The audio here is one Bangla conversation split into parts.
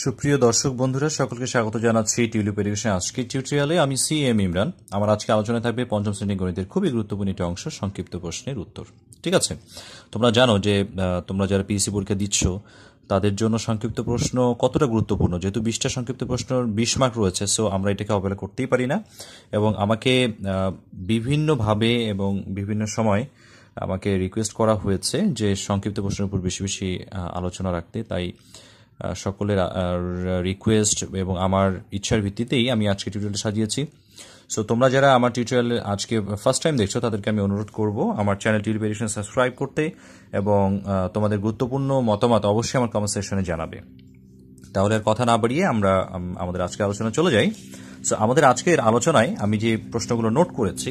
সুপ্রিয় দর্শক বন্ধুরা সকলকে স্বাগত জানাচ্ছি টিউলিপ এডুকেশন আজকের টিউটোরিয়ালে। আমি এম ইমরান। আমার আজকে আলোচনায় থাকবে পঞ্চম শ্রেণীর গণিতের খুবই গুরুত্বপূর্ণ একটি অংশ, সংক্ষিপ্ত প্রশ্নের উত্তর। ঠিক আছে, তোমরা জানো যে তোমরা যারা পিএসসি পরীক্ষা দিচ্ছ তাদের জন্য সংক্ষিপ্ত প্রশ্ন কতটা গুরুত্বপূর্ণ। যেহেতু 20টা সংক্ষিপ্ত প্রশ্নের 20 মার্ক রয়েছে, সো আমরা এটাকে অবহেলা করতেই পারি না। এবং আমাকে বিভিন্নভাবে এবং বিভিন্ন সময় আমাকে রিকোয়েস্ট করা হয়েছে যে সংক্ষিপ্ত প্রশ্নের উপর বেশি বেশি আলোচনা রাখতে। তাই সকলের রিকোয়েস্ট এবং আমার ইচ্ছার ভিত্তিতেই আমি আজকে টিউটোরিয়ালটা সাজিয়েছি। সো তোমরা যারা আমার টিউটোরিয়াল আজকে ফার্স্ট টাইম দেখছো তাদেরকে আমি অনুরোধ করব আমার চ্যানেল টিউলিপ এডুকেশন সাবস্ক্রাইব করতে এবং তোমাদের গুরুত্বপূর্ণ মতামত অবশ্যই আমার কমেন্ট সেকশনে জানাবে। তাহলে আর কথা না বাড়িয়ে আমরা আমাদের আজকের আলোচনা চলে যাই। সো আমাদের আজকের আলোচনায় আমি যে প্রশ্নগুলো নোট করেছি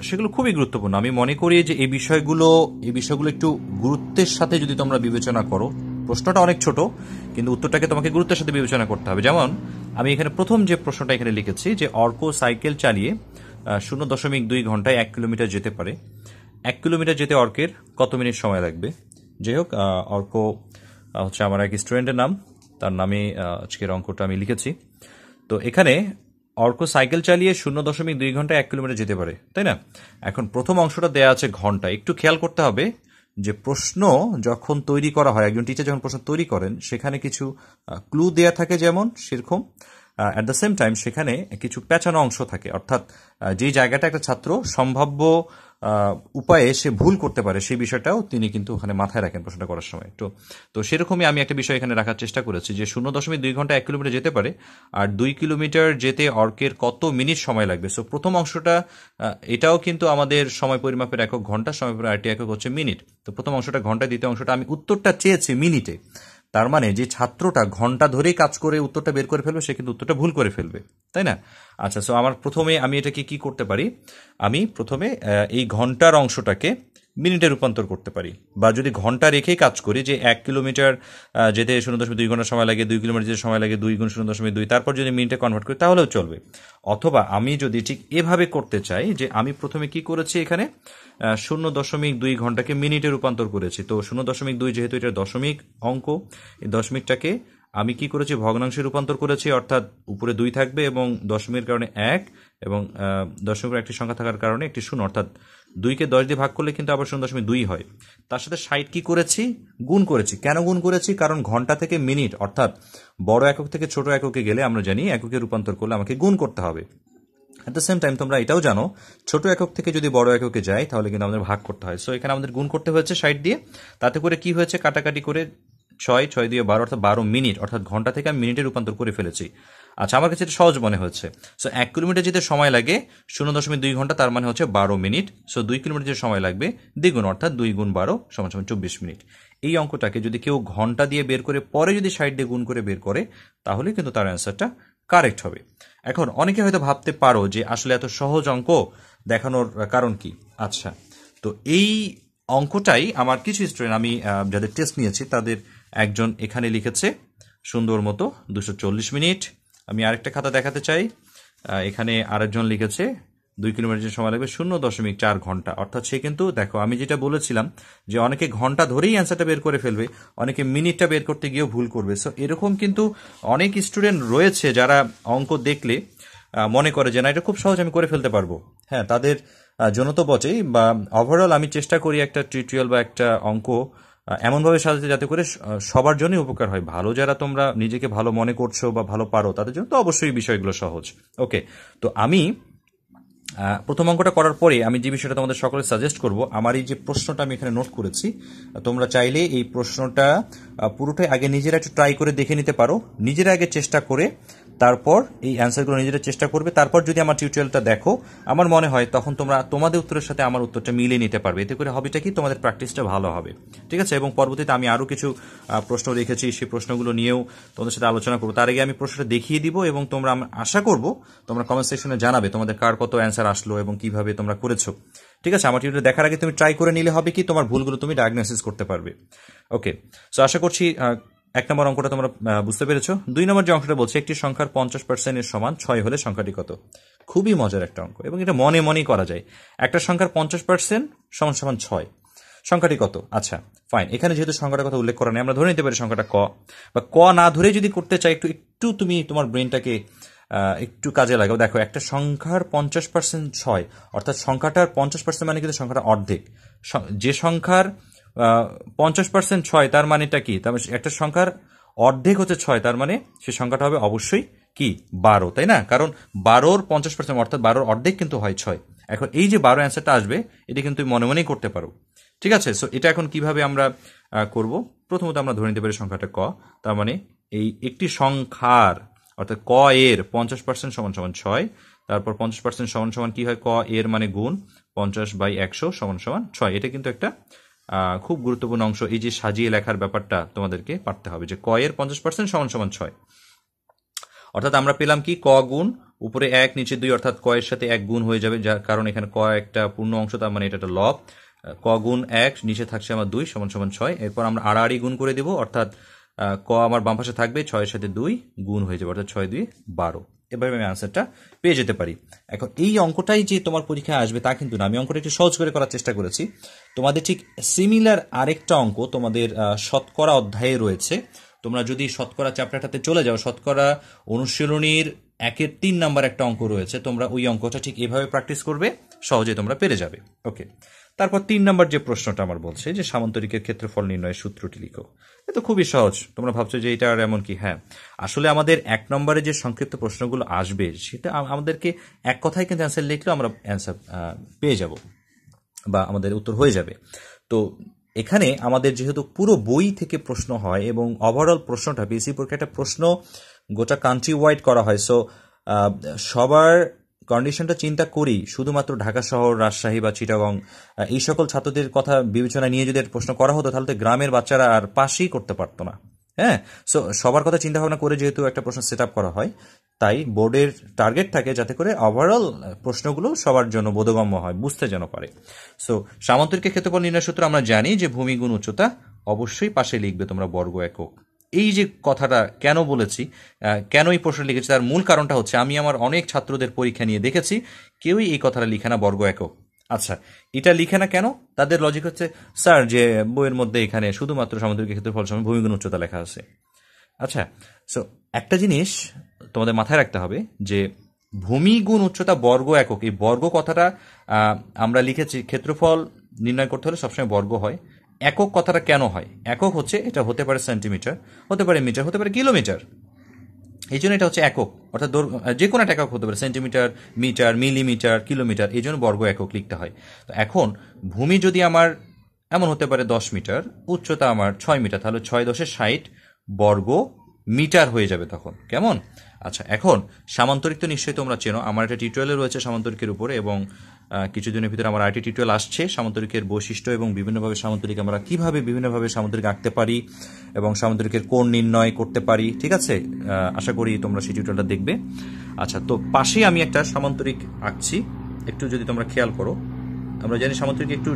সেগুলো খুবই গুরুত্বপূর্ণ। আমি মনে করি যে এই বিষয়গুলো একটু গুরুত্বের সাথে যদি তোমরা বিবেচনা করো, প্রশ্নটা অনেক ছোট কিন্তু উত্তরটাকে তোমাকে গুরুত্বের সাথে বিবেচনা করতে হবে। যেমন আমি এখানে প্রথম যে প্রশ্নটা এখানে লিখেছি যে অর্ক সাইকেল চালিয়ে 0.2 ঘন্টায় 1 কিলোমিটার যেতে পারে। 1 কিলোমিটার যেতে অর্কের কত মিনিট সময় লাগবে? যাই হোক, অর্ক হচ্ছে আমার এক স্টুডেন্টের নাম, তার নামে আজকের অঙ্কটা আমি লিখেছি। তো এখানে অর্ক সাইকেল চালিয়ে 0.2 ঘন্টায় 1 কিলোমিটার যেতে পারে, তাই না? এখন প্রথম অংশটা দেয়া আছে ঘন্টা। একটু খেয়াল করতে হবে যে প্রশ্ন যখন তৈরি করা হয়, একজন টিচার যখন প্রশ্ন তৈরি করেন সেখানে কিছু ক্লু দেয়া থাকে, যেমন সেরকম অ্যাট দ্য সেম টাইম সেখানে কিছু পেঁচানো অংশ থাকে। অর্থাৎ যে জায়গাটা একটা ছাত্র সম্ভাব্য উপায়ে সে ভুল করতে পারে সেই বিষয়টাও তিনি কিন্তু ওখানে মাথায় রাখেন প্রশ্নটা করার সময়। তো সেরকমই আমি একটা বিষয় এখানে রাখার চেষ্টা করেছি যে 0.2 ঘন্টা 1 কিলোমিটার যেতে পারে, আর 2 কিলোমিটার যেতে অর্কের কত মিনিট সময় লাগবে। সো প্রথম অংশটা এটাও কিন্তু আমাদের সময় পরিমাপের একক ঘন্টা, সময় পরিমাপের আরেকটি একক হচ্ছে মিনিট। তো প্রথম অংশটা ঘন্টা, দ্বিতীয় অংশটা আমি উত্তরটা চেয়েছি মিনিটে। তার মানে যে ছাত্রটা ঘন্টা ধরেই কাজ করে উত্তরটা বের করে ফেলবে সে কিন্তু উত্তরটা ভুল করে ফেলবে, তাই না? আচ্ছা, সো আমার প্রথমে আমি এটাকে কি করতে পারি? আমি প্রথমে এই ঘন্টার অংশটাকে মিনিটে রূপান্তর করতে পারি, বা যদি ঘন্টা রেখেই কাজ করি যে 1 কিলোমিটার যেতে 0.2 ঘন্টা সময় লাগে, 2 কিলোমিটার যেতে সময় লাগে 2 গুণ 0.2, তারপর যদি মিনিটে কনভার্ট করি তাহলেও চলবে। অথবা আমি যদি ঠিক এভাবে করতে চাই যে আমি প্রথমে কি করেছি, এখানে 0.2 ঘন্টাকে মিনিটে রূপান্তর করেছি। তো 0.2 যেহেতু এটা দশমিক অঙ্ক, এই দশমিকটাকে আমি কি করেছি, ভগ্নাংশে রূপান্তর করেছি। অর্থাৎ উপরে 2 থাকবে এবং দশমিকের কারণে 1, এবং দশমিকের একটি সংখ্যা থাকার কারণে একটি 0, অর্থাৎ 2কে 10 দিয়ে ভাগ করলে কিন্তু আবার 0.2 হয়। তার সাথে 60 কি করেছি, গুণ করেছি। কেন গুণ করেছি? কারণ ঘন্টা থেকে মিনিট, অর্থাৎ বড় একক থেকে ছোট এককে গেলে আমরা জানি এককে রূপান্তর করলে আমাকে গুণ করতে হবে। অ্যাট দ্য সেম টাইম তোমরা এটাও জানো ছোট একক থেকে যদি বড় এককে যায় তাহলে কিন্তু আমাদের ভাগ করতে হয়। সো এখানে আমাদের গুণ করতে হয়েছে 60 দিয়ে। তাতে করে কি হয়েছে, কাটাকাটি করে 6 দিয়ে 12, অর্থাৎ 12 মিনিট, অর্থাৎ ঘন্টা থেকে আমি মিনিটে রূপান্তর করে ফেলেছি। আচ্ছা, আমার কাছে এটা সহজ মনে হচ্ছে। সো 1 কিলোমিটার যেতে সময় লাগে 0.2 ঘন্টা, তার মানে হচ্ছে 12 মিনিট। সো 2 কিলোমিটার যেতে সময় লাগবে দ্বিগুণ, অর্থাৎ 2 গুণ 12 সমান 24 মিনিট। এই অঙ্কটাকে যদি কেউ ঘন্টা দিয়ে বের করে পরে যদি 60 দিয়ে গুণ করে বের করে তাহলে কিন্তু তার অ্যান্সারটা কারেক্ট হবে। এখন অনেকে হয়তো ভাবতে পারো যে আসলে এত সহজ অঙ্ক দেখানোর কারণ কি? আচ্ছা, তো এই অঙ্কটাই আমার কিছু স্টুডেন্ট, আমি যাদের টেস্ট নিয়েছি তাদের একজন এখানে লিখেছে সুন্দর মতো 240 মিনিট। আমি আরেকটা খাতা দেখাতে চাই, এখানে আরেকজন লিখেছে 2 কিলোমিটার সময় লাগবে 0.4 ঘন্টা। অর্থাৎ সে কিন্তু দেখো আমি যেটা বলেছিলাম যে অনেকে ঘন্টা ধরেই অ্যান্সারটা বের করে ফেলবে, অনেকে মিনিটটা বের করতে গিয়েও ভুল করবে। সো এরকম কিন্তু অনেক স্টুডেন্ট রয়েছে যারা অঙ্ক দেখলে মনে করে যে না, এটা খুব সহজ, আমি করে ফেলতে পারবো। হ্যাঁ, তাদের জন্য তো বটেই, বা ওভারঅল আমি চেষ্টা করি একটা টিউটোরিয়াল বা একটা অঙ্ক এমনভাবে সাজাতে যাতে করে সবার জন্যই উপকার হয়। ভালো যারা তোমরা নিজেকে ভালো মনে করছো বা ভালো পারো তাদের জন্য তো অবশ্যই বিষয়গুলো সহজ। ওকে, তো আমি প্রথম অঙ্কটা করার পরে আমি যে বিষয়টা তোমাদের সকলে সাজেস্ট করব, আমার এই যে প্রশ্নটা আমি এখানে নোট করেছি, তোমরা চাইলে এই প্রশ্নটা পুরোটাই আগে নিজেরা একটু ট্রাই করে দেখে নিতে পারো। নিজেরা আগে চেষ্টা করে তারপর এই অ্যান্সারগুলো নিজেরা চেষ্টা করবে। তারপর যদি আমার টিউটোরিয়ালটা দেখো, আমার মনে হয় তখন তোমরা তোমাদের উত্তরের সাথে আমার উত্তরটা মিলিয়ে নিতে পারবে। এতে করে হবিটা কি, তোমাদের প্র্যাকটিসটা ভালো হবে। ঠিক আছে, এবং পরবর্তীতে আমি আরও কিছু প্রশ্ন রেখেছি, সেই প্রশ্নগুলো নিয়েও তোমাদের সাথে আলোচনা করবো। তার আগে আমি প্রশ্নটা দেখিয়ে দিব এবং তোমরা, আশা করবো তোমরা কমেন্ট সেকশনে জানাবে তোমাদের কার কত অ্যান্সার আসলো এবং কিভাবে তোমরা করেছো। ঠিক আছে, আমার টিউটোরিয়াল দেখার আগে তুমি ট্রাই করে নিলে হবে কি, তোমার ভুলগুলো তুমি ডায়াগনোসিস করতে পারবে। ওকে, সো আশা করছি 1 নম্বর অঙ্কটা তোমরা বুঝতে পেরেছো। 2 নম্বর যে অঙ্কটা বলছে একটি সংখ্যার 50% এর সমান 6 হলে সংখ্যাটি কত? খুবই মজার একটা অঙ্ক এবং এটা মনে মনেই করা যায়। একটা সংখ্যার 50% সমান সমান 6। সংখ্যাটি কত? আচ্ছা ফাইন, এখানে যেহেতু সংখ্যাটার কথা উল্লেখ করা নেই, আমরা ধরে নিতে পারি সংখ্যাটা ক, বা ক না ধরে যদি করতে চাই একটু একটু তুমি তোমার ব্রেনটাকে একটু কাজে লাগাও। দেখো, একটা সংখ্যার 50% 6, অর্থাৎ সংখ্যাটার 50% মানে কিন্তু সংখ্যাটা অর্ধেক। যে সংখ্যার 50% 6 তার মানেটা কি? তার মানে একটা সংখ্যার অর্ধেক হচ্ছে 6, তার মানে সে সংখ্যাটা হবে অবশ্যই কি 12, তাই না? কারণ 12-র 50% অর্থাৎ 12-র অর্ধেক কিন্তু হয় 6। এখন এই যে 12 অ্যান্সারটা আসবে, এটা কিন্তু মনে মনেই করতে পারো, ঠিক আছে? সো এটা এখন কিভাবে আমরা করব? প্রথমত আমরা ধরে নিতে পারি সংখ্যাটা ক, তার মানে এই একটি সংখ্যার অর্থাৎ ক এর 50% সমান সমান 6, তারপর 50% সমান সমান কি হয়? ক এর মানে গুণ 50/100 সমান সমান 6। এটা কিন্তু একটা খুব গুরুত্বপূর্ণ অংশ। এই যে সাজিয়ে লেখার ব্যাপারটা তোমাদেরকে পারতে হবে, যে ক এর 50% সমান সমান 6, অর্থাৎ আমরা পেলাম কি? ক গুণ উপরে 1 নিচে 2, অর্থাৎ ক এর সাথে 1 গুণ হয়ে যাবে, যার কারণ এখানে ক একটা পূর্ণ অংশ, তার মানে এটা একটা লব। ক গুণ 1 নিচে থাকছে আমার 2 সমান সমান 6। এরপর আমরা আড়াআড়ি গুণ করে দেব, অর্থাৎ ক আমার বাম পাশে থাকবে, 6 এর সাথে 2 গুণ হয়ে যাবে, অর্থাৎ 6 2 12। এভাবে আমি আনসারটা পেয়ে যেতে পারি। এখন এই অঙ্কটাই যে তোমার পরীক্ষায় আসবে তা কিন্তু না, আমি অঙ্কটা একটু সহজ করে করার চেষ্টা করেছি। তোমাদের ঠিক সিমিলার আরেকটা অঙ্ক তোমাদের শতকরা অধ্যায়ে রয়েছে। তোমরা যদি শতকরা চ্যাপ্টারটাতে চলে যাও, শতকরা অনুশীলনীর 1-এর 3 নাম্বার একটা অঙ্ক রয়েছে, তোমরা ওই অঙ্কটা ঠিক এভাবে প্র্যাকটিস করবে, সহজে তোমরা পেরে যাবে। ওকে, তারপর 3 নাম্বার যে প্রশ্নটা আমার বলছে যে সামান্তরিকের ক্ষেত্রফল নির্ণয়ের সূত্রটি লিখো। এটা খুবই সহজ। তোমরা ভাবছো যে এটা আর এমন কি? হ্যাঁ, আসলে আমাদের 1 নম্বরে যে সংক্ষিপ্ত প্রশ্নগুলো আসবে সেটা আমাদেরকে এক কথায় কিন্তু অ্যান্সার লিখলেও আমরা অ্যান্সার পেয়ে যাব বা আমাদের উত্তর হয়ে যাবে। তো এখানে আমাদের যেহেতু পুরো বই থেকে প্রশ্ন হয় এবং ওভারঅল প্রশ্নটা পিএসসি পরীক্ষায় একটা প্রশ্ন গোটা কান্ট্রি ওয়াইড করা হয়, সো সবার কন্ডিশনটা চিন্তা করি শুধুমাত্র ঢাকা শহর, রাজশাহী বা চিটাগং এই সকল ছাত্রদের কথা বিবেচনা নিয়ে যদি প্রশ্ন করা হতো, তাহলে তো গ্রামের বাচ্চারা আর পাশই করতে পারতো না। হ্যাঁ, সো সবার কথা চিন্তা ভাবনা করে যেহেতু একটা প্রশ্ন সেট আপ করা হয়, তাই বোর্ডের টার্গেট থাকে যাতে করে ওভারঅল প্রশ্নগুলো সবার জন্য বোধগম্য হয়, বুঝতে যেন পারে। সো সামান্তরিকের ক্ষেত্রফল নির্ণয় সূত্র আমরা জানি যে ভূমি গুণ উচ্চতা, অবশ্যই পাশে লিখবে তোমরা বর্গ একক। এই যে কথাটা কেন বলেছি, কেন এই প্রশ্ন লিখেছি, তার মূল কারণটা হচ্ছে আমি আমার অনেক ছাত্রদের পরীক্ষা নিয়ে দেখেছি কেউই এই কথাটা লিখে না বর্গ একক। আচ্ছা, এটা লিখে না কেন? তাদের লজিক হচ্ছে, স্যার যে বইয়ের মধ্যে এখানে শুধুমাত্র সামান্তরিকের ক্ষেত্রফল সমান ভূমি গুণ উচ্চতা লেখা আছে। আচ্ছা, সো একটা জিনিস তোমাদের মাথায় রাখতে হবে যে ভূমি গুণ উচ্চতা বর্গ একক, এই বর্গ কথাটা আমরা লিখেছি ক্ষেত্রফল নির্ণয় করতে হলে সবসময় বর্গ হয়। একক কথাটা কেন হয়? একক হচ্ছে এটা হতে পারে সেন্টিমিটার, হতে পারে মিটার, হতে পারে কিলোমিটার, এই জন্য এটা হচ্ছে একক, অর্থাৎ যে কোনো একটা একক হতে পারে, সেন্টিমিটার, মিটার, মিলিমিটার, কিলোমিটার, এই জন্য বর্গ একক লিখতে হয়। তো এখন ভূমি যদি আমার এমন হতে পারে 10 মিটার, উচ্চতা আমার 6 মিটার, তাহলে 6×10=60 বর্গ মিটার হয়ে যাবে তখন, কেমন? আচ্ছা, এখন সামান্তরিক তো নিশ্চয়ই তোমরা চেনো, আমার একটা টিউটোরিয়াল রয়েছে সামান্তরিকের উপরে, এবং কিছুদিনের ভিতরে আমার আরেকটি টিউটোরিয়াল আসছে সামান্তরিকের বৈশিষ্ট্য এবং বিভিন্নভাবে সামান্তরিক আমরা কিভাবে বিভিন্নভাবে সামান্তরিক আঁকতে পারি এবং সামান্তরিকের কোণ নির্ণয় করতে পারি, ঠিক আছে? আশা করি তোমরা সেই টিউটোরিয়ালটা দেখবে। আচ্ছা, তো পাশেই আমি একটা সামান্তরিক আঁকছি, একটু যদি তোমরা খেয়াল করো। আমরা জানি সামান্তরিক একটু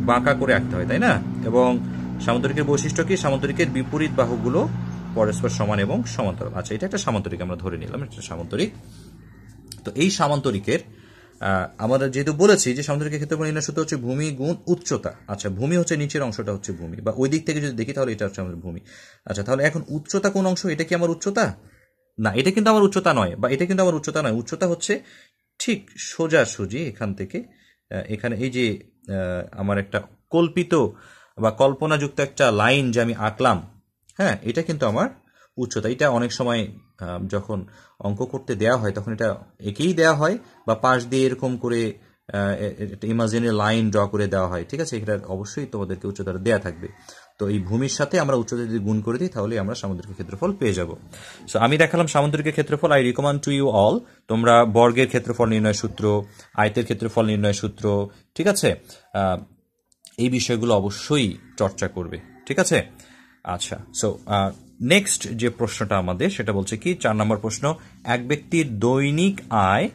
বাঁকা করে আঁকতে হয়, তাই না? এবং সামান্তরিকের বৈশিষ্ট্য কি? সামান্তরিকের বিপরীত বাহুগুলো পরস্পর সমান এবং সমান্তরাল। আচ্ছা, এটা একটা সামান্তরিক আমরা ধরে নিলাম, এটা সামান্তরিক। তো এই সামান্তরিকের আমরা যেহেতু বলেছি যে সামান্তরিকের ক্ষেত্রফল নির্ণয় সূত্র হচ্ছে ভূমি গুণ উচ্চতা। আচ্ছা, ভূমি হচ্ছে নিচের অংশটা হচ্ছে ভূমি, বা ওই দিক থেকে যদি দেখি তাহলে এটা হচ্ছে আমাদের ভূমি। আচ্ছা, তাহলে এখন উচ্চতা কোন অংশ? এটা কি আমার উচ্চতা? না, এটা কিন্তু আমার উচ্চতা নয়, বা এটা কিন্তু আমার উচ্চতা নয়। উচ্চতা হচ্ছে ঠিক সোজাসুজি এখান থেকে এখানে, এই যে আমার একটা কল্পিত বা কল্পনাযুক্ত একটা লাইন যে আমি আঁকলাম, হ্যাঁ, এটা কিন্তু আমার উচ্চতা। এটা অনেক সময় যখন অঙ্ক করতে দেওয়া হয় তখন এটা একেই দেওয়া হয়, বা পাশ দিয়ে এরকম করে ইমাজিনারি লাইন ড্র করে দেওয়া হয়, ঠিক আছে? এটা অবশ্যই তোমাদেরকে উচ্চতাটা দেওয়া থাকবে। তো এই ভূমির সাথে আমরা উচ্চতা যদি গুণ করে দিই তাহলে আমরা সামান্তরিকের ক্ষেত্রফল পেয়ে যাব। সো আমি দেখালাম সামান্তরিকের ক্ষেত্রফল। I recommend to you all, তোমরা বর্গের ক্ষেত্রফল নির্ণয় সূত্র, আয়তের ক্ষেত্রফল নির্ণয় সূত্র, ঠিক আছে, এই বিষয়গুলো অবশ্যই চর্চা করবে, ঠিক আছে? আচ্ছা, সো নেক্সট যে প্রশ্নটা আমাদের সেটা বলছে কি, 4 নম্বর প্রশ্ন, এক ব্যক্তির দৈনিক আয়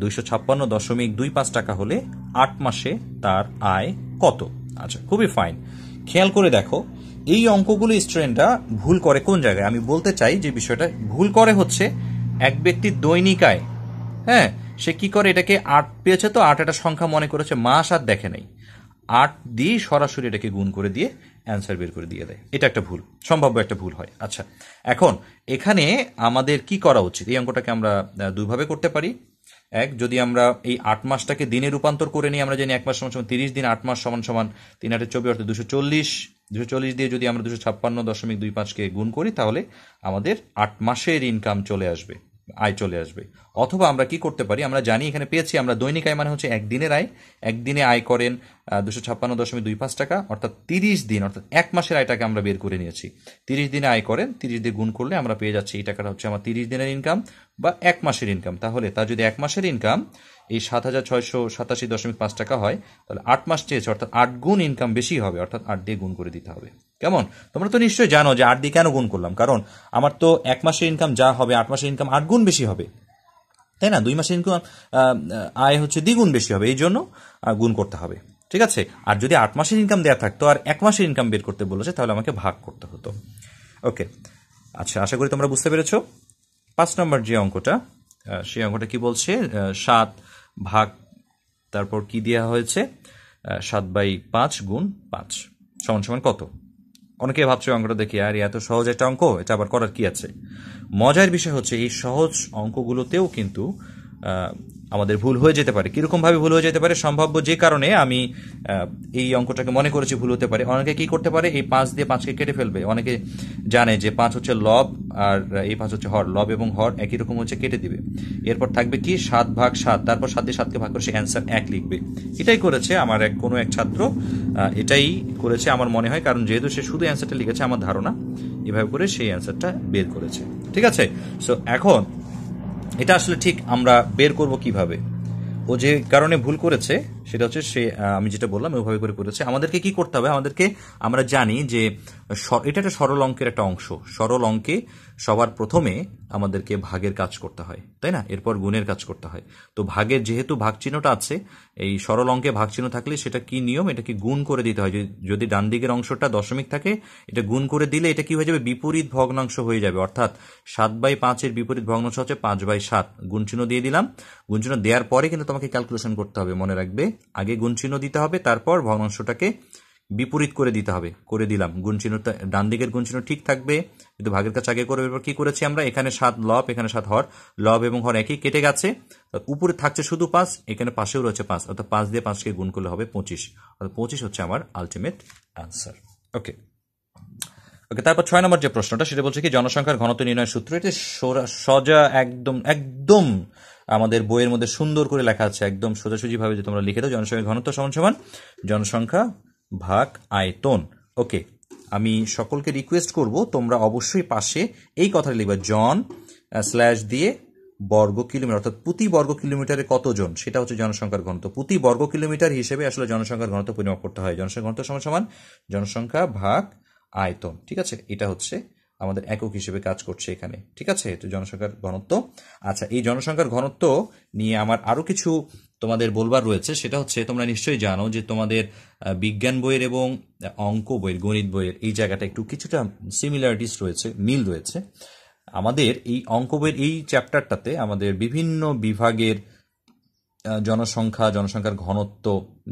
256.25 টাকা হলে 8 মাসে তার আয় কত? আচ্ছা, খুবই ফাইন। খেয়াল করে দেখো, এই অঙ্কগুলো স্টুডেন্টরা ভুল করে কোন জায়গায়? আমি বলতে চাই যে বিষয়টা ভুল করে হচ্ছে এক ব্যক্তির দৈনিক আয়। হ্যাঁ, সে কি করে, এটাকে 8 পেয়েছে তো 8 একটা সংখ্যা মনে করেছে, মাস আর দেখে নাই। 8 দিয়ে সরাসরি এটাকে গুণ করে দিয়ে অ্যান্সার বের করে দিয়ে দেয়। এটা একটা ভুল, সম্ভাব্য একটা ভুল হয়। আচ্ছা, এখন এখানে আমাদের কি করা উচিত? এই অঙ্কটাকে আমরা দুইভাবে করতে পারি। এক, যদি আমরা এই 8 মাসটাকে দিনে রূপান্তর করে নিই, আমরা জানি 1 মাস সমান সমান 30 দিন, 8 মাস সমান সমান 3 8 24 অর্থাৎ 240 দিয়ে যদি আমরা 256.25কে গুণ করি, তাহলে আমাদের 8 মাসের ইনকাম চলে আসবে, আয় চলে আসবে। অথবা আমরা কি করতে পারি, আমরা জানি এখানে পেয়েছি আমরা দৈনিক আয় মানে হচ্ছে একদিনের আয়, একদিনে আয় করেন 256.25 টাকা, অর্থাৎ 30 দিন অর্থাৎ 1 মাসের আয়টাকে আমরা বের করে নিয়েছি। 30 দিনে আয় করেন, 30 দিয়ে গুণ করলে আমরা পেয়ে যাচ্ছি এই টাকাটা হচ্ছে আমার 30 দিনের ইনকাম বা 1 মাসের ইনকাম। তাহলে তার যদি 1 মাসের ইনকাম এই 7,687.5 টাকা হয়, তাহলে 8 মাস চেয়েছে অর্থাৎ 8 গুণ ইনকাম বেশি হবে, অর্থাৎ 8 দিয়ে গুণ করে দিতে হবে। কেমন? তোমরা তো নিশ্চয়ই জানো যে 8 দিয়ে কেন গুণ করলাম, কারণ আমার তো 1 মাসের ইনকাম যা হবে 8 মাসের ইনকাম 8 গুণ বেশি হবে, তাই না? 2 মাসের ইনকাম আয় হচ্ছে দ্বিগুণ বেশি হবে, এই জন্য গুণ করতে হবে। ঠিক আছে? আর যদি 8 মাসের ইনকাম দেওয়া থাকতো আর 1 মাসের ইনকাম বের করতে বলেছে, তাহলে আমাকে ভাগ করতে হতো। ওকে, আচ্ছা, আশা করি তোমরা বুঝতে পেরেছো। 5 নম্বর যে অঙ্কটা, সেই অঙ্কটা কি বলছে? 7 ভাগ, তারপর কি দেওয়া হয়েছে? 7/5 গুণ 5 সমান সমান কত? অনেকে ভাবছে অঙ্কটা দেখি আর এত সহজ একটা অঙ্ক, এটা আবার করার কি আছে? মজার বিষয় হচ্ছে এই সহজ অঙ্কগুলোতেও কিন্তু আমাদের ভুল হয়ে যেতে পারে। কিরকম ভাবে ভুল হয়ে যেতে পারে? সম্ভাব্য যে কারণে আমি এই অঙ্কটাকে মনে করেছি ভুল হতে পারে। অনেকে কি করতে পারে, এই 5 দিয়ে 5কে কেটে ফেলবে। অনেকে জানে যে 5 হচ্ছে লব আর এই 5 হচ্ছে হর, লব এবং হর একই রকম হচ্ছে, কেটে দিবে। এরপর থাকবে কি 7/7, তারপর 7 দিয়ে 7কে ভাগ করে সে অ্যান্সার 1 লিখবে। এটাই করেছে আমার কোনো এক ছাত্র, এটাই করেছে আমার মনে হয়, কারণ যেহেতু সে শুধু অ্যান্সারটা লিখেছে, আমার ধারণা এভাবে করে সেই অ্যান্সারটা বের করেছে। ঠিক আছে? সো এখন এটা আসলে ঠিক আমরা বের করব কিভাবে? ও যে কারণে ভুল করেছে সেটা হচ্ছে সে, আমি যেটা বললাম ওইভাবে করে করেছে। আমাদেরকে কি করতে হবে? আমাদেরকে, আমরা জানি যে এটা একটা সরল অঙ্কের একটা অংশ। সরল অঙ্কে সবার প্রথমে আমাদেরকে ভাগের কাজ করতে হয়, তাই না? এরপর গুণের কাজ করতে হয়। তো ভাগের যেহেতু ভাগ চিহ্নটা আছে, এই সরল অঙ্কে ভাগ চিহ্ন থাকলে সেটা কি নিয়ম? এটাকে গুণ করে দিতে হয়। যদি ডান দিকের অংশটা দশমিক থাকে, এটা গুণ করে দিলে এটা কি হয়ে যাবে? বিপরীত ভগ্নাংশ হয়ে যাবে। অর্থাৎ 7/5 বিপরীত ভগ্নাংশ হচ্ছে 5/7। গুণ চিহ্ন দিয়ে দিলাম। গুণ চিহ্ন দেওয়ার পরে কিন্তু তোমাকে ক্যালকুলেশন করতে হবে, মনে রাখবে। আগে গুণ চিহ্ন দিতে হবে, তারপর ভগ্নাংশটাকে বিপরীত করে দিতে হবে। করে দিলাম, গুণ চিহ্নটা ডান দিকের গুণ চিহ্ন ঠিক থাকবে, কিন্তু ভাগের কাজ আগে করে। এরপর কি করেছি আমরা? এখানে 7 লব, এখানে 7 হর, লব এবং হর একই, কেটে গেছে। উপরে থাকছে শুধু 5, এখানে পাশেও রয়েছে 5, অর্থাৎ 5 দিয়ে 5কে গুণ করলে হবে 25, অর্থাৎ 25 হচ্ছে আমার আলটিমেট আনসার। ওকে ওকে তারপর 6 নম্বর যে প্রশ্নটা, সেটা বলছে কি জনসংখ্যার ঘনত্ব নির্ণয়ের সূত্র। এটা সোজা, একদম একদম আমাদের বইয়ের মধ্যে সুন্দর করে লেখা আছে, একদম সোজাসুজি ভাবে যে তোমরা লিখে দাও, জনসংখ্যার ঘনত্ব সমান সমান জনসংখ্যা ভাগ আয়তন। ওকে, আমি সকলকে রিকোয়েস্ট করব তোমরা অবশ্যই পাশে এই কথাটা লিখবা, জন স্ল্যাশ দিয়ে বর্গ কিলোমিটার, অর্থাৎ প্রতি বর্গ কিলোমিটারে কতজন, সেটা হচ্ছে জনসংখ্যার ঘনত্ব। প্রতি বর্গ কিলোমিটার হিসেবে আসলে জনসংখ্যার ঘনত্ব পরিমাপ করতে হয়। জনসংখ্যার ঘনত্ব সমান সমান জনসংখ্যা ভাগ আয়তন। ঠিক আছে? এটা হচ্ছে আমাদের একক হিসেবে কাজ করছে এখানে। ঠিক আছে? তো জনসংখ্যার ঘনত্ব। আচ্ছা, এই জনসংখ্যার ঘনত্ব নিয়ে আমার আরো কিছু তোমাদের বলবার রয়েছে। সেটা হচ্ছে, তোমরা নিশ্চয়ই জানো যে তোমাদের বিজ্ঞান বইয়ের এবং অঙ্ক বইয়ের, গণিত বইয়ের এই জায়গাটা একটু কিছুটা সিমিলারিটিস রয়েছে, মিল রয়েছে। আমাদের এই অঙ্ক বইয়ের এই চ্যাপ্টারটাতে আমাদের বিভিন্ন বিভাগের জনসংখ্যার ঘনত্ব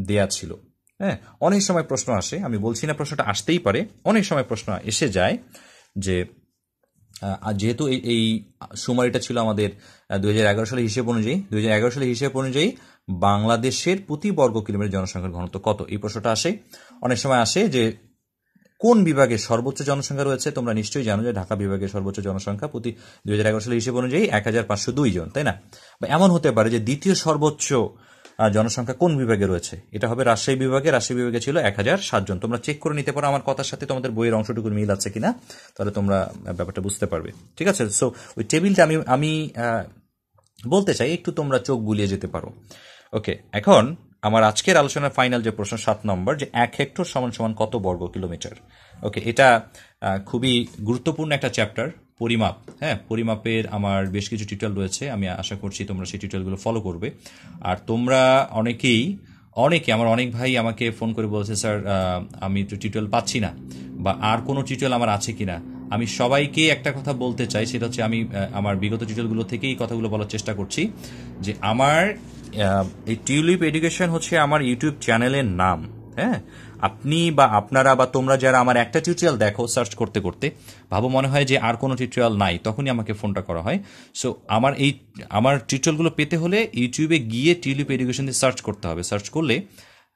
দেয়া ছিল। হ্যাঁ, অনেক সময় প্রশ্ন আসে, আমি বলছি না প্রশ্নটা আসতেই পারে, অনেক সময় প্রশ্ন এসে যায় যে যেহেতু এই সুমারিটা ছিল আমাদের 2011 সালের হিসেব অনুযায়ী, 2011 সালের হিসেব অনুযায়ী বাংলাদেশের প্রতি বর্গ কিলোমিটার জনসংখ্যার ঘনত্ব কত, এই প্রশ্নটা আসে। অনেক সময় আসে যে কোন বিভাগে সর্বোচ্চ জনসংখ্যা রয়েছে। তোমরা নিশ্চয়ই জানো যে ঢাকা বিভাগের সর্বোচ্চ জনসংখ্যা প্রতি 2011 সালের হিসেব অনুযায়ী 1502 জন, তাই না? বা এমন হতে পারে যে দ্বিতীয় সর্বোচ্চ জনসংখ্যা কোন বিভাগে রয়েছে, এটা হবে রাজশাহী বিভাগে। রাজশাহী বিভাগে ছিল 1007 জন। তোমরা চেক করে নিতে পারো আমার কথার সাথে তোমাদের বইয়ের অংশটুকুর মিল আছে কিনা, তাহলে তোমরা ব্যাপারটা বুঝতে পারবে। ঠিক আছে? সো ওই টেবিলটা আমি বলতে চাই, একটু তোমরা চোখ বুলিয়ে যেতে পারো। ওকে, এখন আমার আজকের আলোচনার ফাইনাল যে প্রশ্ন 7 নম্বর, যে 1 হেক্টর সমান সমান কত বর্গ কিলোমিটার। ওকে, এটা খুবই গুরুত্বপূর্ণ একটা চ্যাপ্টার, পরিমাপ। হ্যাঁ, পরিমাপের আমার বেশ কিছু টিউটোরিয়াল রয়েছে, আমি আশা করছি তোমরা সেই টিউটোরিয়ালগুলো ফলো করবে। আর তোমরা আমার অনেক ভাই আমাকে ফোন করে বলছে, স্যার আমি তো টিউটোরিয়াল পাচ্ছি না, বা আর কোনো টিউটোরিয়াল আমার আছে কিনা। আমি সবাইকে একটা কথা বলতে চাই, সেটা হচ্ছে আমি আমার বিগত টিউটোরিয়ালগুলো থেকেই এই কথাগুলো বলার চেষ্টা করছি, যে আমার এই টিউলিপ এডুকেশন হচ্ছে আমার ইউটিউব চ্যানেলের নাম। হ্যাঁ, আপনি বা আপনারা বা তোমরা যারা আমার একটা টিউটোরিয়াল দেখো সার্চ করতে করতে ভাবো মনে হয় যে আর কোনো টিউটোরিয়াল নাই, তখনই আমাকে ফোনটা করা হয়। সো আমার টিউটোরিয়ালগুলো পেতে হলে ইউটিউবে গিয়ে টিউলিপ এডুকেশন দিয়ে সার্চ করতে হবে। সার্চ করলে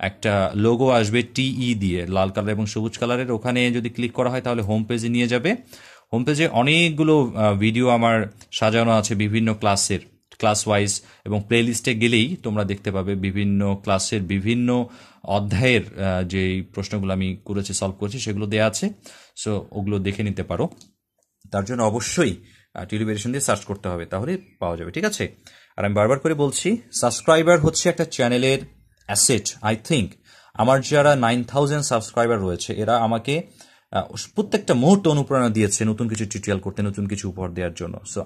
একটা লোগো আসবে টিই দিয়ে, লাল কালার এবং সবুজ কালারের। ওখানে যদি ক্লিক করা হয় তাহলে হোম পেজে নিয়ে যাবে। হোম পেজে অনেকগুলো ভিডিও আমার সাজানো আছে বিভিন্ন ক্লাসের, ক্লাস ওয়াইজ, এবং প্লেলিস্টে গেলেই তোমরা দেখতে পাবে বিভিন্ন ক্লাসের বিভিন্ন অধ্যায়ের যে প্রশ্নগুলো আমি করেছি, সলভ করেছি, সেগুলো দেওয়া আছে। সো ওগুলো দেখে নিতে পারো। তার জন্য অবশ্যই টিউলিপ এডুকেশন দিয়ে সার্চ করতে হবে, তাহলে পাওয়া যাবে। ঠিক আছে? আর আমি বারবার করে বলছি, সাবস্ক্রাইবার হচ্ছে একটা চ্যানেলের অ্যাসেট। আই থিঙ্ক আমার যারা 9000 সাবস্ক্রাইবার রয়েছে, এরা আমাকে প্রত্যেকটা মুহূর্তে অনুপ্রেরণা দিয়েছে নতুন কিছু টিউটোরিয়াল করতে, নতুন কিছু উপহার দেওয়ার জন্য। সো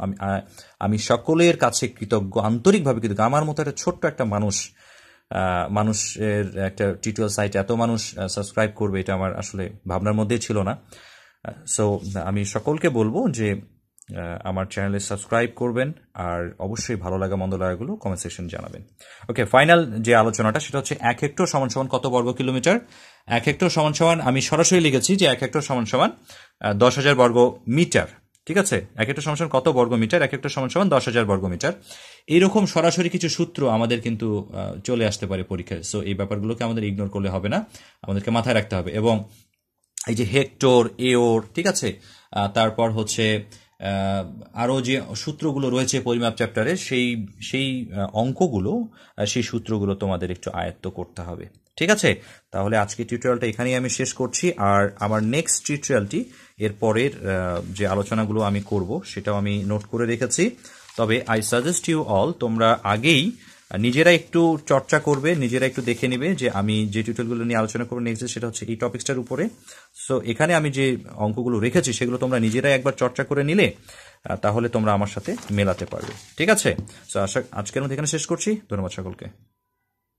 আমি সকলের কাছে কৃতজ্ঞ, আন্তরিকভাবে কৃতজ্ঞ। আমার মতো একটা ছোট্ট একটা মানুষের একটা টিউটোরিয়াল সাইটে এত মানুষ সাবস্ক্রাইব করবে, এটা আমার আসলে ভাবনার মধ্যেই ছিল না। সো আমি সকলকে বলবো যে আমার চ্যানেলে সাবস্ক্রাইব করবেন, আর অবশ্যই ভালো লাগা মন্দ লাগাগুলো কমেন্ট সেকশন জানাবেন। ওকে, ফাইনাল যে আলোচনাটা সেটা হচ্ছে 1 হেক্টর সমান সমান কত বর্গ কিলোমিটার। 1 হেক্টর সমান সমান, আমি সরাসরি লিখেছি যে 1 হেক্টর সমান সমান 10,000 বর্গ মিটার। ঠিক আছে? 1 হেক্টর সমান সমান কত বর্গ মিটার? 1 হেক্টর সমান সমান 10,000 বর্গ মিটার। এইরকম সরাসরি কিছু সূত্র আমাদের কিন্তু চলে আসতে পারে পরীক্ষায়। সো এই ব্যাপারগুলোকে আমাদের ইগনোর করলে হবে না, আমাদেরকে মাথায় রাখতে হবে। এবং এই যে হেক্টর, এওর, ঠিক আছে, তারপর হচ্ছে আরও যে সূত্রগুলো রয়েছে পরিমাপ চ্যাপ্টারে, সেই অঙ্কগুলো, সেই সূত্রগুলো তোমাদের একটু আয়ত্ত করতে হবে। ঠিক আছে? তাহলে আজকে টিউটোরিয়ালটা এখানেই আমি শেষ করছি। আর আমার নেক্সট টিউটোরিয়ালটি, এর পরের যে আলোচনাগুলো আমি করব সেটাও আমি নোট করে রেখেছি। তবে আই সাজেস্ট ইউ অল, তোমরা আগেই নিজেরা একটু চর্চা করবে, নিজেরা একটু দেখে নিবে যে আমি যে টিউটোরিয়ালগুলো নিয়ে আলোচনা করবো নেক্সট, সেটা হচ্ছে এই টপিকসটার উপরে। সো এখানে আমি যে অঙ্কগুলো রেখেছি সেগুলো তোমরা নিজেরাই একবার চর্চা করে নিলে তাহলে তোমরা আমার সাথে মেলাতে পারবে। ঠিক আছে? সো আজকের মধ্যে এখানে শেষ করছি। ধন্যবাদ সকলকে।